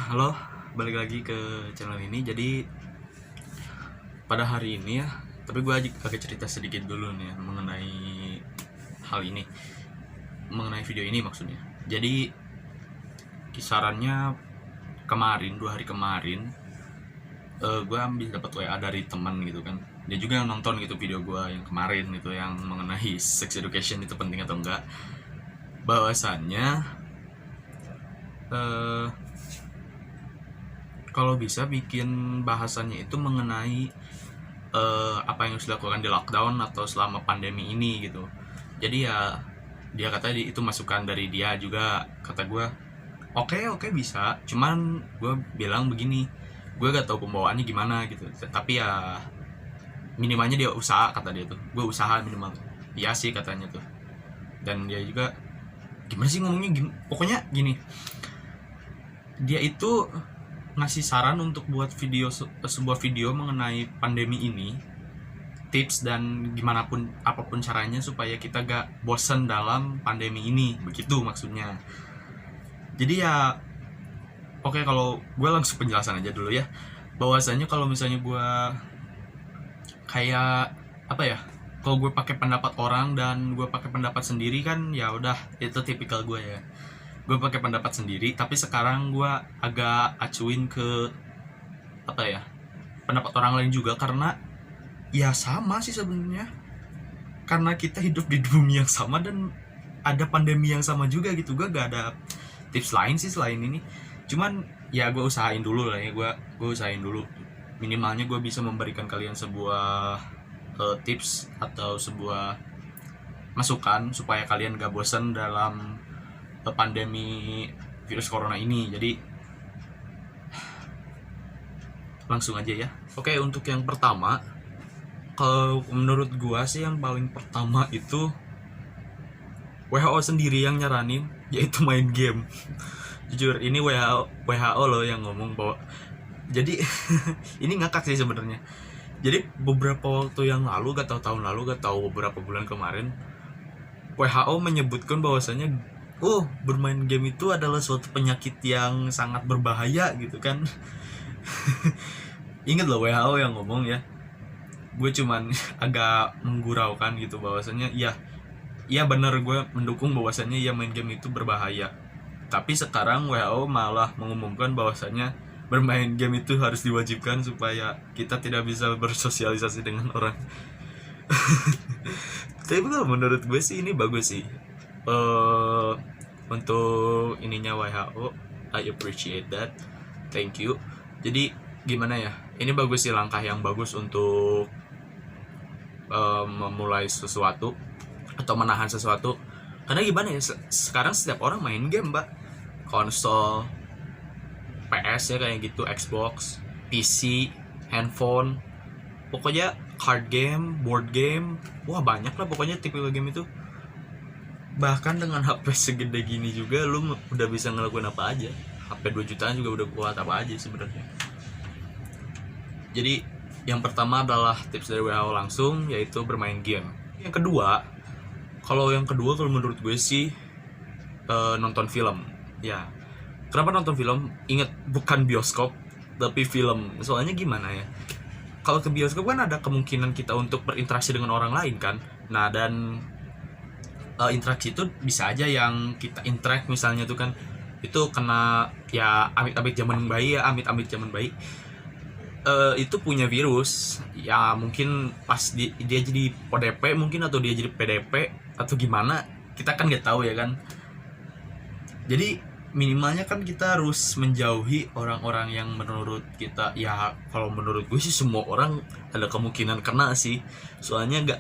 Halo, balik lagi ke channel ini. Jadi pada hari ini ya, tapi gue agak cerita sedikit dulu nih ya, mengenai hal ini, mengenai video ini maksudnya. Jadi kisarannya kemarin, 2 hari kemarin, gue dapat WA dari teman gitu kan. Dia juga yang nonton gitu video gue yang kemarin itu, yang mengenai sex education itu penting atau enggak. Bahwasannya kalau bisa bikin bahasannya itu mengenai apa yang harus dilakukan di lockdown atau selama pandemi ini gitu. Jadi ya dia kata itu masukan dari dia juga. Kata gue oke bisa, cuman gue bilang begini, gue gak tahu pembawaannya gimana gitu, tapi ya minimalnya dia usaha, kata dia tuh. Gue usaha minimal. Iya sih katanya tuh. Dan dia juga gimana sih ngomongnya, pokoknya gini, dia itu ngasih saran untuk buat sebuah video mengenai pandemi ini, tips dan gimana pun apapun caranya supaya kita gak bosen dalam pandemi ini, begitu maksudnya. Jadi ya oke, kalau gue langsung penjelasan aja dulu ya, bahwasanya kalau misalnya gue kayak apa ya, kalau gue pakai pendapat orang dan gue pakai pendapat sendiri kan ya udah, itu tipikal gue ya. Gue pakai pendapat sendiri, tapi sekarang gue agak acuin ke apa ya, pendapat orang lain juga, karena ya sama sih sebenarnya, karena kita hidup di bumi yang sama dan ada pandemi yang sama juga gitu. Gue gak ada tips lain sih selain ini, cuman ya gue usahain dulu lah ya, gue usahain dulu minimalnya gue bisa memberikan kalian sebuah tips atau sebuah masukan supaya kalian gak bosan dalam pandemi virus corona ini. Jadi langsung aja ya. Oke, untuk yang pertama, kalau menurut gua sih yang paling pertama itu WHO sendiri yang nyaranin, yaitu main game. Jujur, ini WHO loh yang ngomong bahwa, jadi ini ngakak sih sebenarnya. Jadi beberapa waktu yang lalu, gak tahu tahun lalu, gak tahu beberapa bulan kemarin, WHO menyebutkan bahwasanya bermain game itu adalah suatu penyakit yang sangat berbahaya gitu kan. Ingat loh WHO yang ngomong ya. Gue cuman agak mengguraukan gitu bahwasanya iya bener, gue mendukung bahwasanya ya main game itu berbahaya. Tapi sekarang WHO malah mengumumkan bahwasanya bermain game itu harus diwajibkan supaya kita tidak bisa bersosialisasi dengan orang. Tapi kalau menurut gue sih ini bagus sih. Untuk ininya WHO, I appreciate that, thank you. Jadi gimana ya, ini bagus sih, langkah yang bagus untuk memulai sesuatu atau menahan sesuatu. Karena gimana ya, sekarang setiap orang main game, mbak, konsol, PS ya kayak gitu, Xbox, PC, handphone, pokoknya card game, board game, wah banyak lah pokoknya tipe game itu. Bahkan dengan HP segede gini juga lu udah bisa ngelakuin apa aja. HP 2 jutaan juga udah kuat apa aja sebenarnya. Jadi yang pertama adalah tips dari WHO langsung, yaitu bermain game. Yang kedua kalau menurut gue sih nonton film. Ya, kenapa nonton film? Ingat, bukan bioskop tapi film. Soalnya gimana ya, kalau ke bioskop kan ada kemungkinan kita untuk berinteraksi dengan orang lain kan. Nah, dan interaksi itu bisa aja yang kita interact misalnya tuh kan, itu kena ya amit-amit zaman bayi itu punya virus ya, mungkin pas dia jadi ODP mungkin, atau dia jadi PDP atau gimana, kita kan nggak tahu ya kan. Jadi minimalnya kan kita harus menjauhi orang-orang yang menurut kita ya, kalau menurut gue sih semua orang ada kemungkinan kena sih. Soalnya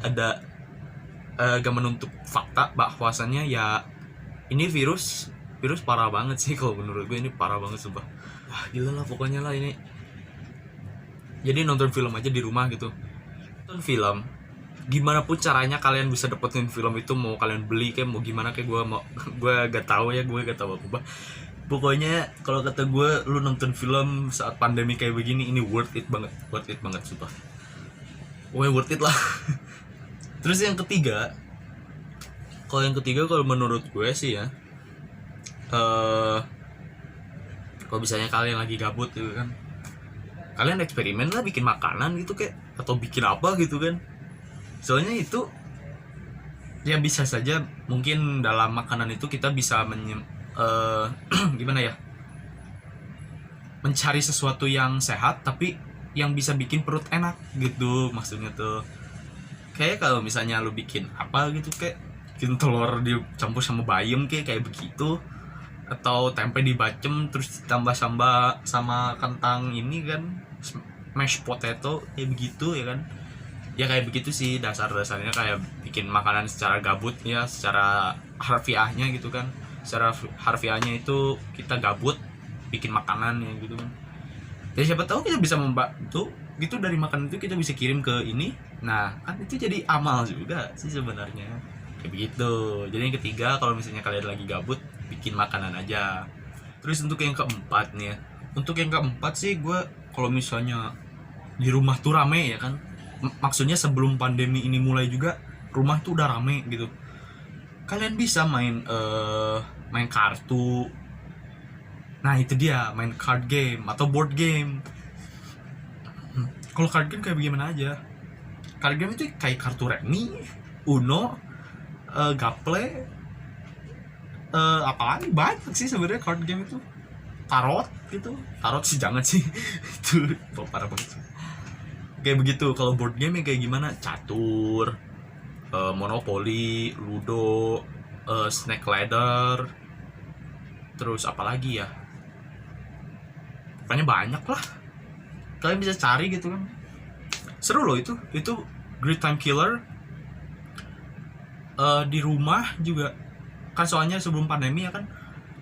gak menutup fakta bahwasannya ya ini virus parah banget sih. Kalau menurut gue ini parah banget sumpah. Wah gila lah pokoknya lah ini. Jadi nonton film aja di rumah gitu. Nonton film, gimana pun caranya kalian bisa dapetin film itu, mau kalian beli kayak mau gimana kayak gue gak tahu apa. Pokoknya kalau kata gue, lu nonton film saat pandemi kayak begini ini worth it banget sumpah. Pokoknya worth it lah. Terus yang ketiga, kalau menurut gue sih ya, kalau misalnya kalian lagi gabut gitu kan, kalian eksperimen lah bikin makanan gitu kayak, atau bikin apa gitu kan. Soalnya itu ya bisa saja mungkin dalam makanan itu kita bisa gimana ya, mencari sesuatu yang sehat tapi yang bisa bikin perut enak gitu maksudnya tuh. Kayak kalau misalnya lu bikin apa gitu, kayak bikin telur dicampur sama bayam kayak begitu, atau tempe dibacem terus ditambah sama kentang ini kan, mashed potato kayak begitu ya kan. Ya kayak begitu sih dasarnya kayak bikin makanan secara gabut ya, secara harfiahnya gitu kan. Secara harfiahnya itu kita gabut bikin makanan ya gitu kan. Ya siapa tahu kita bisa membantu gitu, dari makanan itu kita bisa kirim ke ini. Nah kan itu jadi amal juga sih sebenarnya kayak begitu. Jadi yang ketiga, kalau misalnya kalian lagi gabut, bikin makanan aja. Terus untuk yang keempat nih ya, untuk yang keempat sih gue kalau misalnya di rumah tuh rame ya kan, maksudnya sebelum pandemi ini mulai juga rumah tuh udah rame gitu, kalian bisa main kartu. Nah itu dia, main card game atau board game. Kalau card game kayak bagaimana aja, card game itu kayak kartu remi, uno, gaple, apalagi banyak sih sebenarnya card game itu. Tarot gitu, tarot sih jangan sih itu parah banget sih. Kayak begitu. Kalau board game kayak gimana, catur, monopoli, ludo, snake ladder, terus apalagi ya, pokoknya banyak lah, kalian bisa cari gitu kan. Seru loh itu great time killer. Di rumah juga kan, soalnya sebelum pandemi ya kan,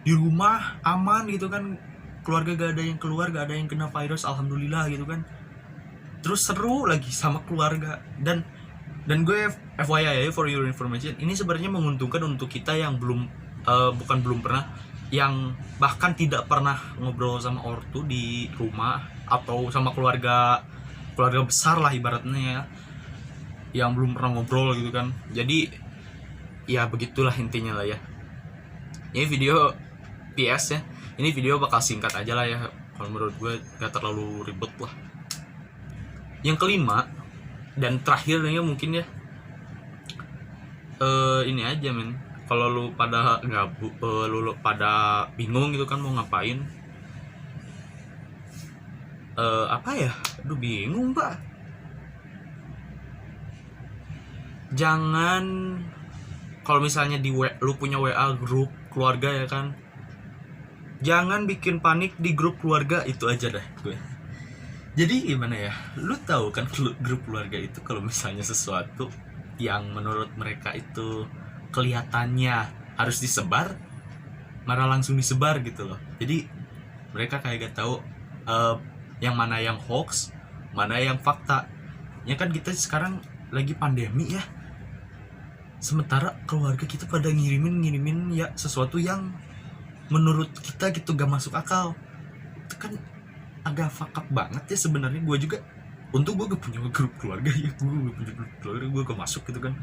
di rumah aman gitu kan, keluarga gak ada yang keluar, gak ada yang kena virus, alhamdulillah gitu kan. Terus seru lagi sama keluarga. Dan gue FYI for your information, ini sebenarnya menguntungkan untuk kita yang belum belum pernah, yang bahkan tidak pernah ngobrol sama ortu di rumah, atau sama keluarga besar lah ibaratnya ya, yang belum pernah ngobrol gitu kan. Jadi ya begitulah intinya lah ya. Ini video PS ya, ini video bakal singkat aja lah ya, kalau menurut gue gak terlalu ribet lah. Yang kelima dan terakhirnya mungkin ya, ini aja men, kalau lu pada gabut, lu pada bingung gitu kan mau ngapain, apa ya, aduh bingung pak, jangan, kalau misalnya lu punya WA grup keluarga ya kan, jangan bikin panik di grup keluarga itu aja dah gue. Jadi gimana ya, lu tahu kan grup keluarga itu kalau misalnya sesuatu yang menurut mereka itu kelihatannya harus disebar, malah langsung disebar gitu loh. Jadi mereka kayak gak tahu yang mana yang hoax, mana yang fakta. Ya kan kita sekarang lagi pandemi ya, sementara keluarga kita pada ngirimin ya sesuatu yang menurut kita gitu gak masuk akal. Itu kan agak fuck up banget ya sebenarnya. Gue juga, untuk gue gak punya grup keluarga ya, gue gak punya grup keluarga, gue gak masuk gitu kan.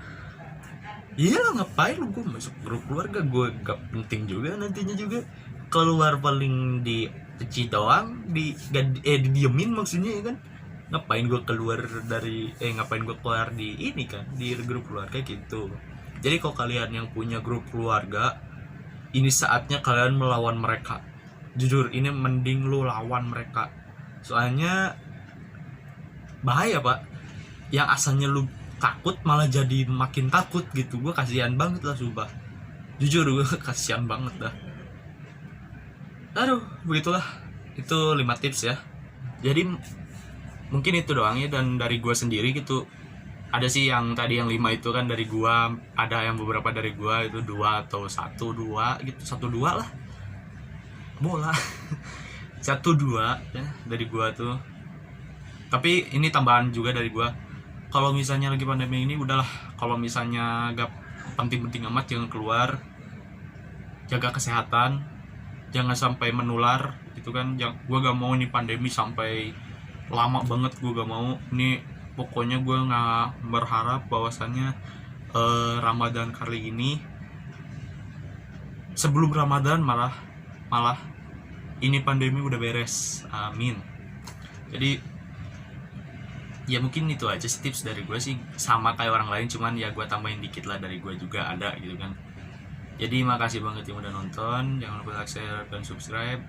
Iya ngapain gue masuk grup keluarga, gue gak penting juga nantinya juga. Keluar paling dicuci doang, didiemin maksudnya ya kan. Ngapain gue keluar di ini kan, di grup keluarga gitu. Jadi kalau kalian yang punya grup keluarga, ini saatnya kalian melawan mereka. Jujur ini mending lu lawan mereka, soalnya bahaya pak. Yang asalnya lu takut malah jadi makin takut gitu. Gue kasihan banget lah sumpah, jujur gue kasihan banget dah. Aduh begitulah, itu 5 tips ya. Jadi mungkin itu doang ya, dan dari gue sendiri gitu. Ada sih yang tadi yang 5 itu kan dari gue, ada yang beberapa dari gue itu 2 atau 1-2 gitu, 1-2 lah bola 1-2 ya dari gue tuh. Tapi ini tambahan juga dari gue, kalau misalnya lagi pandemi ini udahlah, kalau misalnya gak penting-penting amat jangan keluar, jaga kesehatan, jangan sampai menular gitu kan. Gue gak mau nih pandemi sampai lama banget, gue gak mau nih. Pokoknya gue gak berharap bahwasannya Ramadan kali ini, sebelum Ramadan malah ini pandemi udah beres, amin. Jadi ya mungkin itu aja sih tips dari gue sih, sama kayak orang lain, cuman ya gue tambahin dikit lah dari gue juga ada gitu kan. Jadi makasih banget yang udah nonton, jangan lupa like, share, dan subscribe.